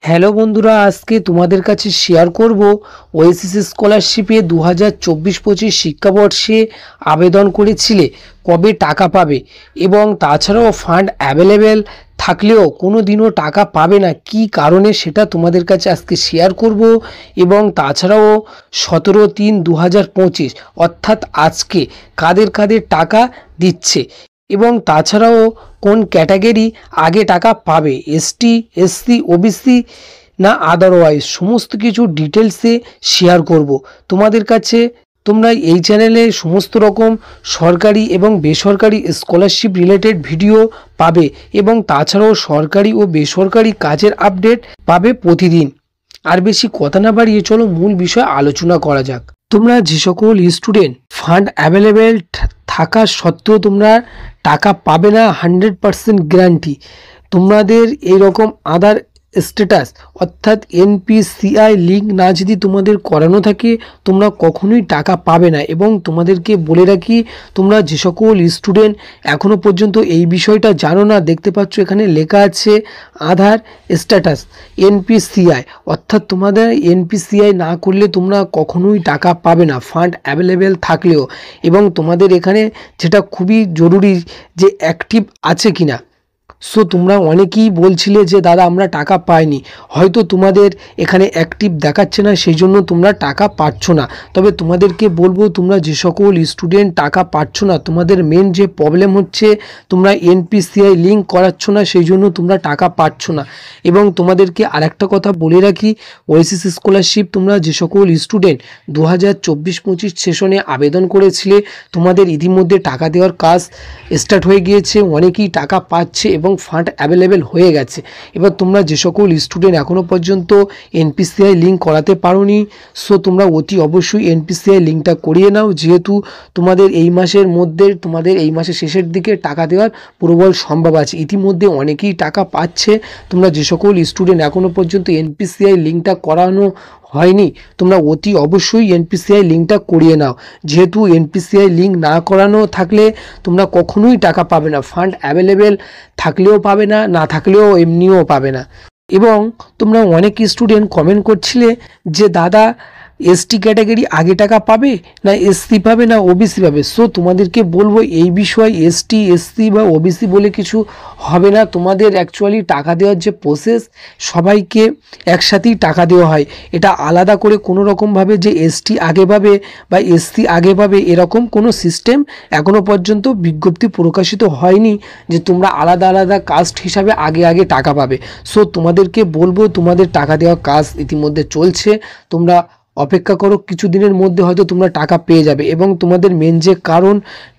Hello বন্ধুরা, আজকে তোমাদের কাছে শেয়ার করব ওএসএস স্কলারশিপে 2024-25 শিক্ষাবর্ষে আবেদন করেছিলে কবে টাকা পাবে এবং তাছাড়াও ফান্ড অ্যাভেলেবেল থাকলেও কোনো দিনও টাকা পাবে না, কি কারণে সেটা তোমাদের কাছে আজকে শেয়ার করব। এবং তাছাড়াও 17/3/2025 অর্থাৎ আজকে কাদের কাদের টাকা দিচ্ছে এবং তাছাড়াও কোন ক্যাটাগরি আগে টাকা পাবে, এসটি, এসসি, ওবিসি না আদারওয়াইজ, সমস্ত কিছু ডিটেলসে শেয়ার করব তোমাদের কাছে। তোমরা এই চ্যানেলে সমস্ত রকম সরকারি এবং বেসরকারি স্কলারশিপ রিলেটেড ভিডিও পাবে এবং তাছাড়াও সরকারি ও বেসরকারি কাজের আপডেট পাবে প্রতিদিন। আর বেশি কথা না বাড়িয়ে চলো মূল বিষয়ে আলোচনা করা যাক। তোমরা যে সকল স্টুডেন্ট ফান্ড অ্যাভেলেবেল থাকা সত্ত্বেও তোমরা টাকা পাবে না, 100% গ্যারান্টি। তোমাদের এইরকম আদার স্ট্যাটাস অর্থাৎ এনপিসিআই লিঙ্ক না যদি তোমাদের করানো থাকে তোমরা কখনোই টাকা পাবে না। এবং তোমাদেরকে বলে রাখি, তোমরা যে সকল স্টুডেন্ট এখনও পর্যন্ত এই বিষয়টা জানো না, দেখতে পাচ্ছ এখানে লেখা আছে আধার স্ট্যাটাস এনপিসিআই, অর্থাৎ তোমাদের এনপিসিআই না করলে তোমরা কখনোই টাকা পাবে না ফান্ড অ্যাভেলেবেল থাকলেও। এবং তোমাদের এখানে যেটা খুবই জরুরি যে অ্যাক্টিভ আছে কিনা। সো তোমরা অনেকেই বলছিলে যে দাদা আমরা টাকা পাইনি, হয়তো তোমাদের এখানে অ্যাক্টিভ দেখাচ্ছে না, সেই জন্য তোমরা টাকা পাচ্ছ না। তবে তোমাদেরকে বলবো, তোমরা যে সকল স্টুডেন্ট টাকা পাচ্ছ না, তোমাদের মেন যে প্রবলেম হচ্ছে তোমরা এনপিসিআই লিঙ্ক করাচ্ছ না, সেই জন্য তোমরা টাকা পাচ্ছ না। এবং তোমাদেরকে আরেকটা কথা বলে রাখি, ওএসএস স্কলারশিপ তোমরা যে সকল স্টুডেন্ট 2024-25 সেশনে আবেদন করেছিলে তোমাদের ইতিমধ্যে টাকা দেওয়ার কাজ স্টার্ট হয়ে গিয়েছে, অনেকেই টাকা পাচ্ছে এবং ফান্ড অ্যাভেলেবেল হয়ে গেছে। এবার তোমরা যে সকল স্টুডেন্ট এখনও পর্যন্ত এনপিসিআই লিঙ্ক করাতে পারোনি, সো তোমরা অতি অবশ্যই এনপিসিআই লিঙ্কটা করিয়ে নাও, যেহেতু তোমাদের এই মাসের মধ্যে, তোমাদের এই মাসের শেষের দিকে টাকা দেওয়ার প্রবল সম্ভব আছে। ইতিমধ্যে অনেকেই টাকা পাচ্ছে। তোমরা যে সকল স্টুডেন্ট এখনও পর্যন্ত এনপিসিআই লিঙ্কটা করানো হয়নি তোমরা অতি অবশ্যই এনপিসিআই লিঙ্কটা করিয়ে নাও, যেহেতু এনপিসিআই লিঙ্ক না করানো থাকলে তোমরা কখনোই টাকা পাবে না, ফান্ড অ্যাভেলেবেল থাকলেও পাবে না, না থাকলেও এমনিও পাবে না। এবং তোমরা অনেক স্টুডেন্ট কমেন্ট করছিলে যে দাদা এসটি ক্যাটাগরি আগে টাকা পাবে না এসসি পাবে না ওবিসি পাবে। সো তোমাদেরকে বলবো এই বিষয়ে এসটি, এসসি বা ওবিসি বলে কিছু হবে না। তোমাদের অ্যাকচুয়ালি টাকা দেওয়ার যে প্রসেস, সবাইকে একসাথেই টাকা দেওয়া হয়, এটা আলাদা করে কোনো রকমভাবে যে এসটি আগে পাবে বা এসসি আগে পাবে এরকম কোনো সিস্টেম এখনও পর্যন্ত বিজ্ঞপ্তি প্রকাশিত হয়নি যে তোমরা আলাদা আলাদা কাস্ট হিসাবে আগে আগে টাকা পাবে। সো তোমাদেরকে বলবো তোমাদের টাকা দেওয়ার কাজ ইতিমধ্যে চলছে, তোমরা অপেক্ষা করো, কিছু দিনের মধ্যে হয়তো তোমরা টাকা পেয়ে যাবে। এবং তোমাদের মেন যে কারণ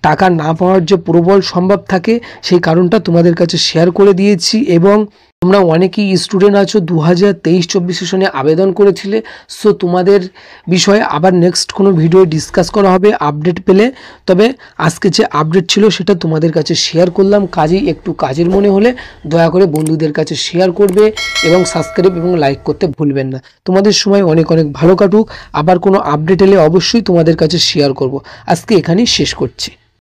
টাকা না পাওয়ার যে প্রবল সম্ভব থাকে সেই কারণটা তোমাদের কাছে শেয়ার করে দিয়েছি। এবং তোমরা অনেকেই স্টুডেন্ট আছো 2023-24 সেশনে আবেদন করেছিলে, সো তোমাদের বিষয়ে আবার নেক্সট কোনো ভিডিও ডিসকাস করা হবে আপডেট পেলে। তবে আজকে যে আপডেট ছিল সেটা তোমাদের কাছে শেয়ার করলাম, কাজেই একটু কাজের মনে হলে দয়া করে বন্ধুদের কাছে শেয়ার করবে এবং সাবস্ক্রাইব এবং লাইক করতে ভুলবেন না। তোমাদের সময় অনেক অনেক ভালো কাটুক, আবার কোনো আপডেট এলে অবশ্যই তোমাদের কাছে শেয়ার করব। আজকে এখানেই শেষ করছি।